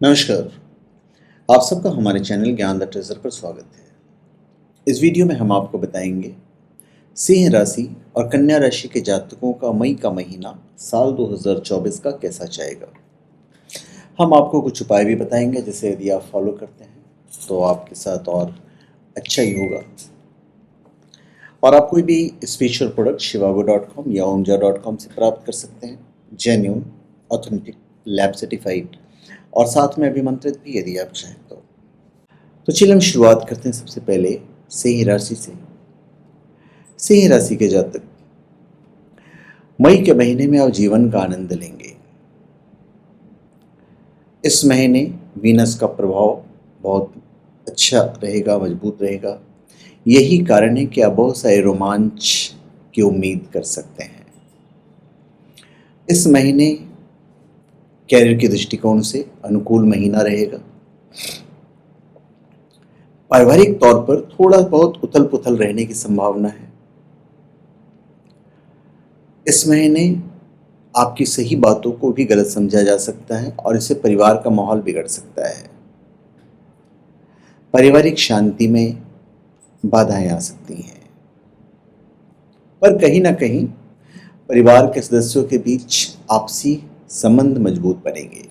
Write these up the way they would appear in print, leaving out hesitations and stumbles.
नमस्कार। आप सबका हमारे चैनल ज्ञान द ट्रेजर पर स्वागत है। इस वीडियो में हम आपको बताएंगे सिंह राशि और कन्या राशि के जातकों का मई का महीना साल 2024 का कैसा जाएगा। हम आपको कुछ उपाय भी बताएंगे जिसे यदि आप फॉलो करते हैं तो आपके साथ और अच्छा ही होगा। और आप कोई भी स्पिरिचुअल प्रोडक्ट shivago.com या omja.com से प्राप्त कर सकते हैं, जेन्युइन, ऑथेंटिक, लैब सर्टिफाइड और साथ में अभिमंत्रित भी यदि आप चाहें तो चलिए हम शुरुआत करते हैं सबसे पहले सिंह राशि से। सिंह राशि के जातक मई के महीने में आप जीवन का आनंद लेंगे। इस महीने वीनस का प्रभाव बहुत अच्छा रहेगा, मजबूत रहेगा। यही कारण है कि आप बहुत सारे रोमांच की उम्मीद कर सकते हैं। इस महीने कैरियर के दृष्टिकोण से अनुकूल महीना रहेगा। पारिवारिक तौर पर थोड़ा बहुत उथल पुथल रहने की संभावना है। इस महीने आपकी सही बातों को भी गलत समझा जा सकता है और इससे परिवार का माहौल बिगड़ सकता है। पारिवारिक शांति में बाधाएं आ सकती हैं, पर कहीं ना कहीं परिवार के सदस्यों के बीच आपसी संबंध मजबूत बनेंगे।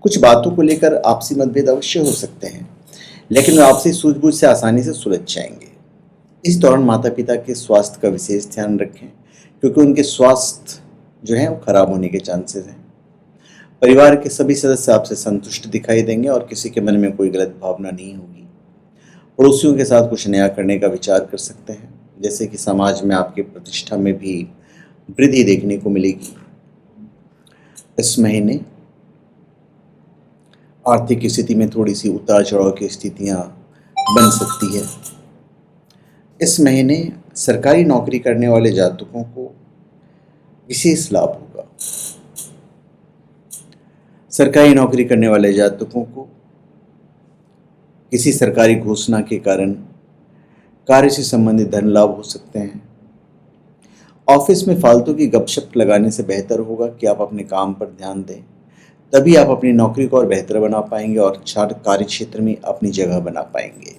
कुछ बातों को लेकर आपसी मतभेद अवश्य हो सकते हैं, लेकिन वे आपसी सूझबूझ से आसानी से सुलझ जाएंगे। इस दौरान माता पिता के स्वास्थ्य का विशेष ध्यान रखें, क्योंकि उनके स्वास्थ्य जो है वो खराब होने के चांसेस हैं। परिवार के सभी सदस्य आपसे संतुष्ट दिखाई देंगे और किसी के मन में कोई गलत भावना नहीं होगी। पड़ोसियों के साथ कुछ नया करने का विचार कर सकते हैं, जैसे कि समाज में आपकी प्रतिष्ठा में भी वृद्धि देखने को मिलेगी। इस महीने आर्थिक स्थिति में थोड़ी सी उतार चढ़ाव की स्थितियां बन सकती है। इस महीने सरकारी नौकरी करने वाले जातकों को विशेष लाभ होगा। सरकारी नौकरी करने वाले जातकों को किसी सरकारी घोषणा के कारण कार्य से संबंधित धन लाभ हो सकते हैं। ऑफिस में फालतू की गपशप लगाने से बेहतर होगा कि आप अपने काम पर ध्यान दें, तभी आप अपनी नौकरी को और बेहतर बना पाएंगे और कार्य क्षेत्र में अपनी जगह बना पाएंगे।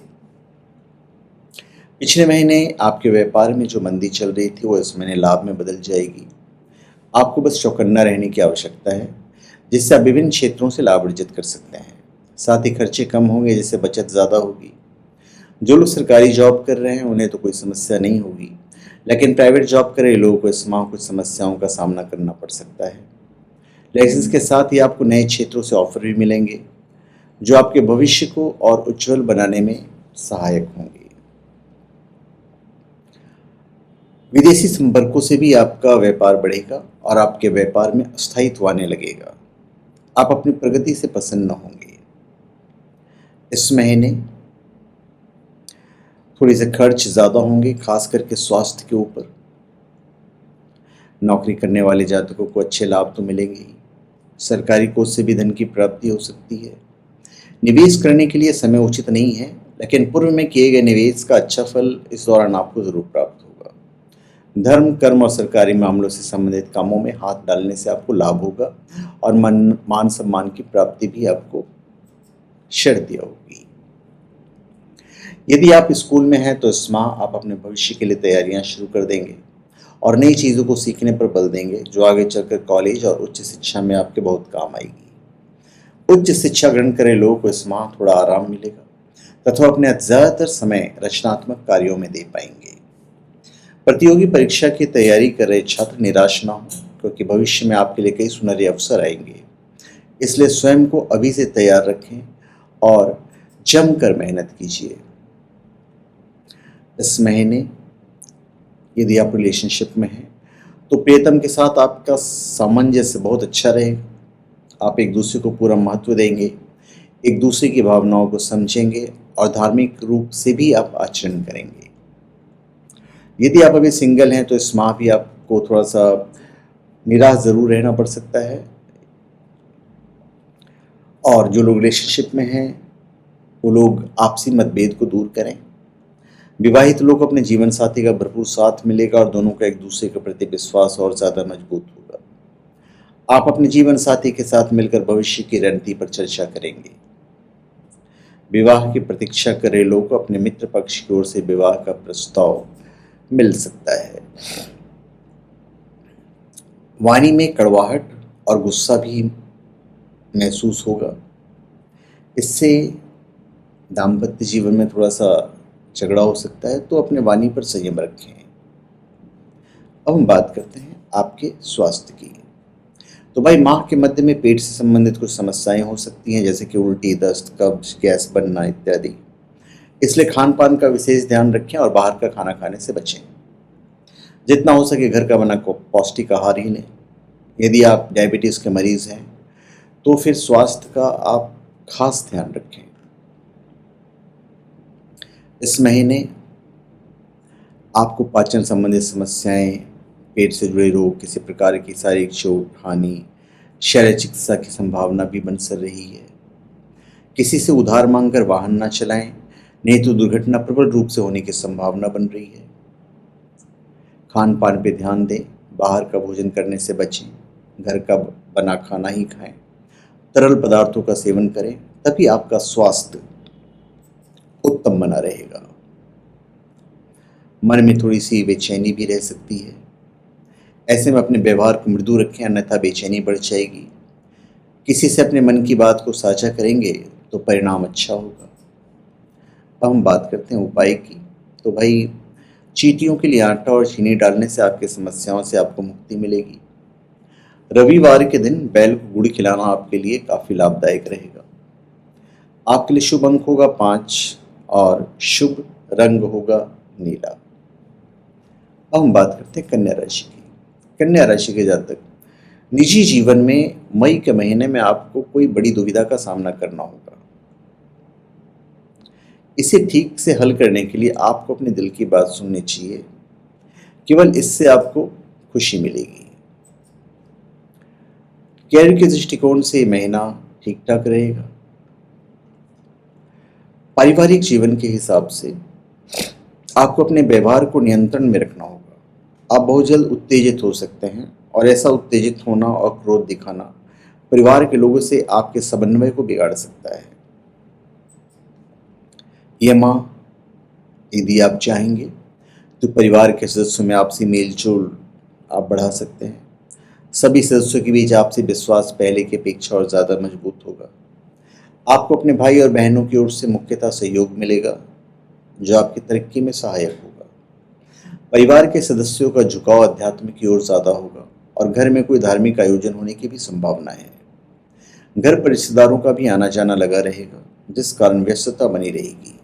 पिछले महीने आपके व्यापार में जो मंदी चल रही थी वो इस महीने लाभ में बदल जाएगी। आपको बस चौकन्ना रहने की आवश्यकता है, जिससे आप विभिन्न क्षेत्रों से लाभ अर्जित कर सकते हैं। साथ ही खर्चे कम होंगे, जिससे बचत ज़्यादा होगी। जो लोग सरकारी जॉब कर रहे हैं उन्हें तो कोई समस्या नहीं होगी, लेकिन प्राइवेट जॉब कर रहे लोगों को इस माह कुछ समस्याओं का सामना करना पड़ सकता है। लेकिन इसके साथ ही आपको नए क्षेत्रों से ऑफर भी मिलेंगे, जो आपके भविष्य को और उज्जवल बनाने में सहायक होंगे। विदेशी संपर्कों से भी आपका व्यापार बढ़ेगा और आपके व्यापार में स्थायित्व आने लगेगा। आप अपनी प्रगति से प्रसन्न होंगे। इस महीने थोड़ी से खर्च ज़्यादा होंगे, खास करके स्वास्थ्य के ऊपर। नौकरी करने वाले जातकों को अच्छे लाभ तो मिलेंगे ही, सरकारी कोष से भी धन की प्राप्ति हो सकती है। निवेश करने के लिए समय उचित नहीं है, लेकिन पूर्व में किए गए निवेश का अच्छा फल इस दौरान आपको जरूर प्राप्त होगा। धर्म, कर्म और सरकारी मामलों से संबंधित कामों में हाथ डालने से आपको लाभ होगा और मान सम्मान की प्राप्ति भी आपको शर्त होगी। यदि आप स्कूल में हैं तो इस माह आप अपने भविष्य के लिए तैयारियां शुरू कर देंगे और नई चीज़ों को सीखने पर बल देंगे, जो आगे चलकर कॉलेज और उच्च शिक्षा में आपके बहुत काम आएगी। उच्च शिक्षा ग्रहण करे लोगों को इस माह थोड़ा आराम मिलेगा तथा अपने ज़्यादातर समय रचनात्मक कार्यों में दे पाएंगे। प्रतियोगी परीक्षा की तैयारी कर रहे छात्र निराश ना हो, क्योंकि भविष्य में आपके लिए कई सुनहरे अवसर आएंगे। इसलिए स्वयं को अभी से तैयार रखें और जमकर मेहनत कीजिए। इस महीने यदि आप रिलेशनशिप में हैं तो प्रियतम के साथ आपका सामंजस्य बहुत अच्छा रहेगा। आप एक दूसरे को पूरा महत्व देंगे, एक दूसरे की भावनाओं को समझेंगे और धार्मिक रूप से भी आप आचरण करेंगे। यदि आप अभी सिंगल हैं तो इस माह भी आपको थोड़ा सा निराश ज़रूर रहना पड़ सकता है। और जो लोग रिलेशनशिप में हैं वो लोग आपसी मतभेद को दूर करें। विवाहित लोग अपने जीवन साथी का भरपूर साथ मिलेगा और दोनों का एक दूसरे के प्रति विश्वास और ज़्यादा मजबूत होगा। आप अपने जीवन साथी के साथ मिलकर भविष्य की रणनीति पर चर्चा करेंगे। विवाह की प्रतीक्षा कर रहे लोगों को अपने मित्र पक्ष की ओर से विवाह का प्रस्ताव मिल सकता है। वाणी में कड़वाहट और गुस्सा भी महसूस होगा। इससे दाम्पत्य जीवन में थोड़ा सा झगड़ा हो सकता है, तो अपने वाणी पर संयम रखें। अब हम बात करते हैं आपके स्वास्थ्य की। तो भाई, माह के मध्य में पेट से संबंधित कुछ समस्याएं हो सकती हैं, जैसे कि उल्टी, दस्त, कब्ज, गैस बनना इत्यादि। इसलिए खान पान का विशेष ध्यान रखें और बाहर का खाना खाने से बचें। जितना हो सके घर का बना पौष्टिक आहार ही लें। यदि आप डायबिटीज़ के मरीज़ हैं तो फिर स्वास्थ्य का आप खास ध्यान रखें। इस महीने आपको पाचन संबंधित समस्याएं, पेट से जुड़े रोग, किसी प्रकार की शारीरिक चोट, हानि, शल्य चिकित्सा की संभावना भी बन सर रही है। किसी से उधार मांगकर वाहन न चलाएं, नहीं तो दुर्घटना प्रबल रूप से होने की संभावना बन रही है। खान पान पे ध्यान दें, बाहर का भोजन करने से बचें, घर का बना खाना ही खाएं, तरल पदार्थों का सेवन करें, तभी आपका स्वास्थ्य उत्तम बना रहेगा। मन में थोड़ी सी बेचैनी भी रह सकती है। ऐसे में अपने व्यवहार को मृदु रखें, अन्यथा बेचैनी बढ़ जाएगी। किसी से अपने मन की बात को साझा करेंगे तो परिणाम अच्छा होगा। अब हम बात करते हैं उपाय की। तो भाई, चींटियों के लिए आटा और चीनी डालने से आपकी समस्याओं से आपको मुक्ति मिलेगी। रविवार के दिन बैल को गुड़ खिलाना आपके लिए काफ़ी लाभदायक रहेगा। आपके लिए शुभ अंक होगा 5 और शुभ रंग होगा नीला। अब हम बात करते हैं कन्या राशि की। कन्या राशि के जातक, निजी जीवन में मई के महीने में आपको कोई बड़ी दुविधा का सामना करना होगा। इसे ठीक से हल करने के लिए आपको अपने दिल की बात सुननी चाहिए, केवल इससे आपको खुशी मिलेगी। कैरियर के दृष्टिकोण से महीना ठीक ठाक रहेगा। पारिवारिक जीवन के हिसाब से आपको अपने व्यवहार को नियंत्रण में रखना होगा। आप बहुत जल्द उत्तेजित हो सकते हैं और ऐसा उत्तेजित होना और क्रोध दिखाना परिवार के लोगों से आपके समन्वय को बिगाड़ सकता है। यह माह, यदि आप चाहेंगे तो परिवार के सदस्यों में आपसी मेलजोल आप बढ़ा सकते हैं। सभी सदस्यों के बीच आपसी विश्वास पहले की अपेक्षा और ज़्यादा मजबूत होगा। आपको अपने भाई और बहनों की ओर से मुख्यतः सहयोग मिलेगा, जो आपकी तरक्की में सहायक होगा। परिवार के सदस्यों का झुकाव अध्यात्म की ओर ज़्यादा होगा और घर में कोई धार्मिक आयोजन होने की भी संभावना है। घर पर रिश्तेदारों का भी आना जाना लगा रहेगा, जिस कारण व्यस्तता बनी रहेगी।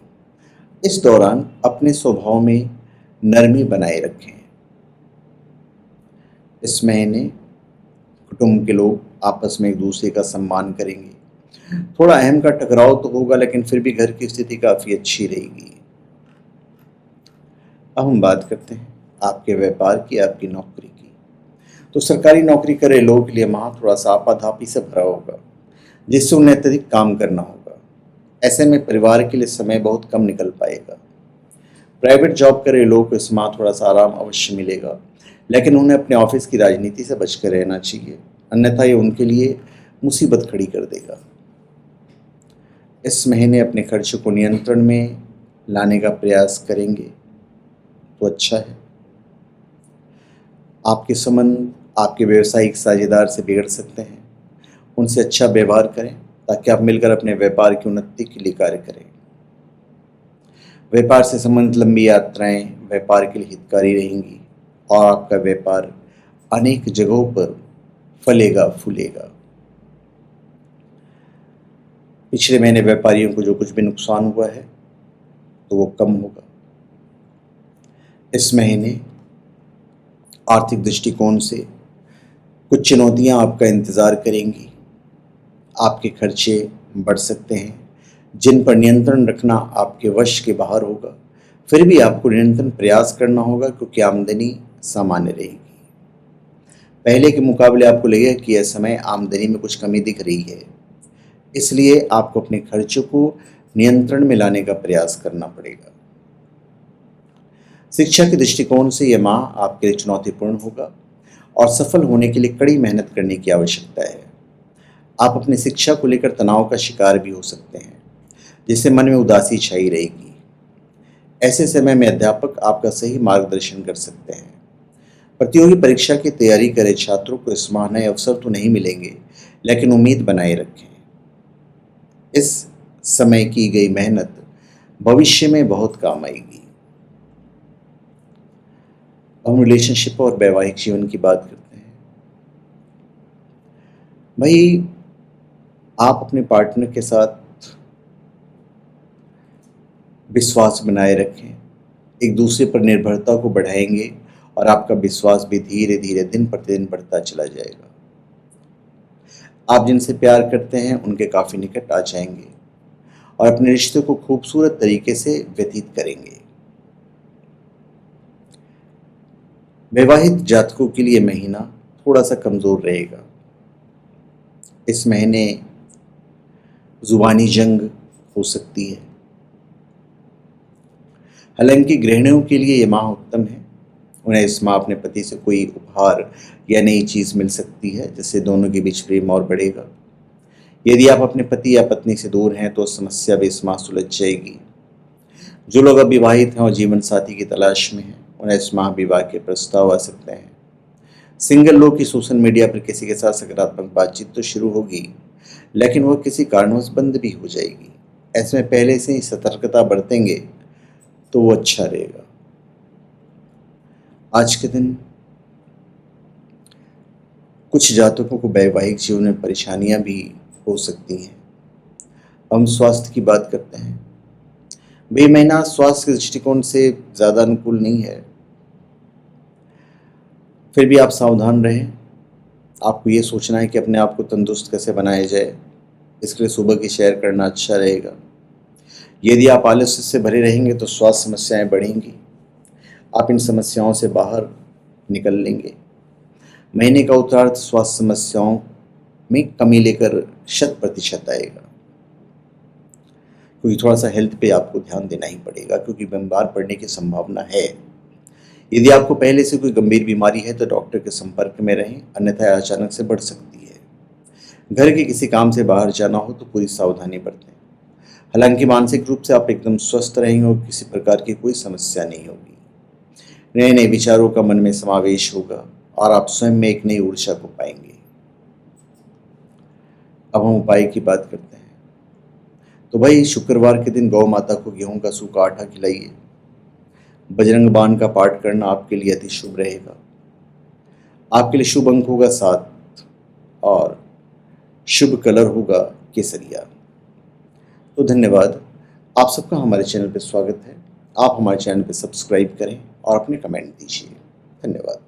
इस दौरान अपने स्वभाव में नरमी बनाए रखें। इस महीने कुटुंब के लोग आपस में एक दूसरे का सम्मान करेंगे। थोड़ा अहम का टकराव तो होगा, लेकिन फिर भी घर की स्थिति काफ़ी अच्छी रहेगी। अब हम बात करते हैं आपके व्यापार की, आपकी नौकरी की। तो सरकारी नौकरी कर रहे लोगों के लिए माह थोड़ा सा आपाधापी से भरा होगा, जिससे उन्हें अत्यधिक काम करना होगा। ऐसे में परिवार के लिए समय बहुत कम निकल पाएगा। प्राइवेट जॉब कर रहे लोगों को इस माह थोड़ा सा आराम अवश्य मिलेगा, लेकिन उन्हें अपने ऑफिस की राजनीति से बचकर रहना चाहिए, अन्यथा ये उनके लिए मुसीबत खड़ी कर देगा। इस महीने अपने खर्च को नियंत्रण में लाने का प्रयास करेंगे तो अच्छा है। आपके संबंध आपके व्यवसायिक साझेदार से बिगड़ सकते हैं। उनसे अच्छा व्यवहार करें ताकि आप मिलकर अपने व्यापार की उन्नति के लिए कार्य करें। व्यापार से संबंधित लंबी यात्राएं व्यापार के लिए हितकारी रहेंगी और आपका व्यापार अनेक जगहों पर फलेगा फूलेगा। पिछले महीने व्यापारियों को जो कुछ भी नुकसान हुआ है तो वो कम होगा। इस महीने आर्थिक दृष्टिकोण से कुछ चुनौतियां आपका इंतज़ार करेंगी। आपके खर्चे बढ़ सकते हैं, जिन पर नियंत्रण रखना आपके वश के बाहर होगा। फिर भी आपको निरंतर प्रयास करना होगा, क्योंकि आमदनी सामान्य रहेगी। पहले के मुकाबले आपको लगेगा कि यह समय आमदनी में कुछ कमी दिख रही है, इसलिए आपको अपने खर्चों को नियंत्रण में लाने का प्रयास करना पड़ेगा। शिक्षा के दृष्टिकोण से यह माह आपके लिए चुनौतीपूर्ण होगा और सफल होने के लिए कड़ी मेहनत करने की आवश्यकता है। आप अपनी शिक्षा को लेकर तनाव का शिकार भी हो सकते हैं, जिससे मन में उदासी छाई रहेगी। ऐसे समय में अध्यापक आपका सही मार्गदर्शन कर सकते हैं। प्रतियोगी परीक्षा की तैयारी करे छात्रों को इस माह नए अवसर तो नहीं मिलेंगे, लेकिन उम्मीद बनाए रखें। इस समय की गई मेहनत भविष्य में बहुत काम आएगी। अब हम रिलेशनशिप और वैवाहिक जीवन की बात करते हैं। भाई, आप अपने पार्टनर के साथ विश्वास बनाए रखें, एक दूसरे पर निर्भरता को बढ़ाएंगे और आपका विश्वास भी धीरे धीरे दिन प्रतिदिन बढ़ता चला जाएगा। आप जिनसे प्यार करते हैं उनके काफ़ी निकट आ जाएंगे और अपने रिश्ते को खूबसूरत तरीके से व्यतीत करेंगे। वैवाहिक जातकों के लिए महीना थोड़ा सा कमज़ोर रहेगा। इस महीने जुबानी जंग हो सकती है। हालांकि गृहिणियों के लिए यह माह उत्तम है। उन्हें इस माह अपने पति से कोई उपहार या नई चीज़ मिल सकती है, जिससे दोनों के बीच प्रेम और बढ़ेगा। यदि आप अपने पति या पत्नी से दूर हैं तो समस्या भी इस माह सुलझ जाएगी। जो लोग अविवाहित हैं और जीवन साथी की तलाश में हैं, उन्हें इस माह विवाह के प्रस्ताव आ सकते हैं। सिंगल लोग की सोशल मीडिया पर किसी के साथ सकारात्मक बातचीत तो शुरू होगी, लेकिन वह किसी कारणवश बंद भी हो जाएगी। ऐसे में पहले से ही सतर्कता बरतेंगे तो वो अच्छा रहेगा। आज के दिन कुछ जातकों को वैवाहिक जीवन में परेशानियां भी हो सकती हैं। हम स्वास्थ्य की बात करते हैं। भाई, महीना स्वास्थ्य के दृष्टिकोण से ज़्यादा अनुकूल नहीं है, फिर भी आप सावधान रहें। आपको ये सोचना है कि अपने आप को तंदुरुस्त कैसे बनाया जाए। इसके लिए सुबह की सैर करना अच्छा रहेगा। यदि आप आलस्य से भरे रहेंगे तो स्वास्थ्य समस्याएं बढ़ेंगी। आप इन समस्याओं से बाहर निकल लेंगे। महीने का उत्तरार्ध स्वास्थ्य समस्याओं में कमी लेकर 100% आएगा, क्योंकि थोड़ा सा हेल्थ पे आपको ध्यान देना ही पड़ेगा, क्योंकि बीमार पड़ने की संभावना है। यदि आपको पहले से कोई गंभीर बीमारी है तो डॉक्टर के संपर्क में रहें, अन्यथा अचानक से बढ़ सकती है। घर के किसी काम से बाहर जाना हो तो पूरी सावधानी बरतें। हालांकि मानसिक रूप से आप एकदम स्वस्थ रहेंगे और किसी प्रकार की कोई समस्या नहीं होगी। नए नए विचारों का मन में समावेश होगा और आप स्वयं में एक नई ऊर्जा को पाएंगे। अब हम उपाय की बात करते हैं। तो भाई, शुक्रवार के दिन गौ माता को गेहूं का सूखा आटा खिलाइए। बजरंग बाण का पाठ करना आपके लिए अति शुभ रहेगा। आपके लिए शुभ अंक होगा 7 और शुभ कलर होगा केसरिया। तो धन्यवाद। आप सबका हमारे चैनल पर स्वागत है। आप हमारे चैनल पर सब्सक्राइब करें और अपने कमेंट दीजिए। धन्यवाद।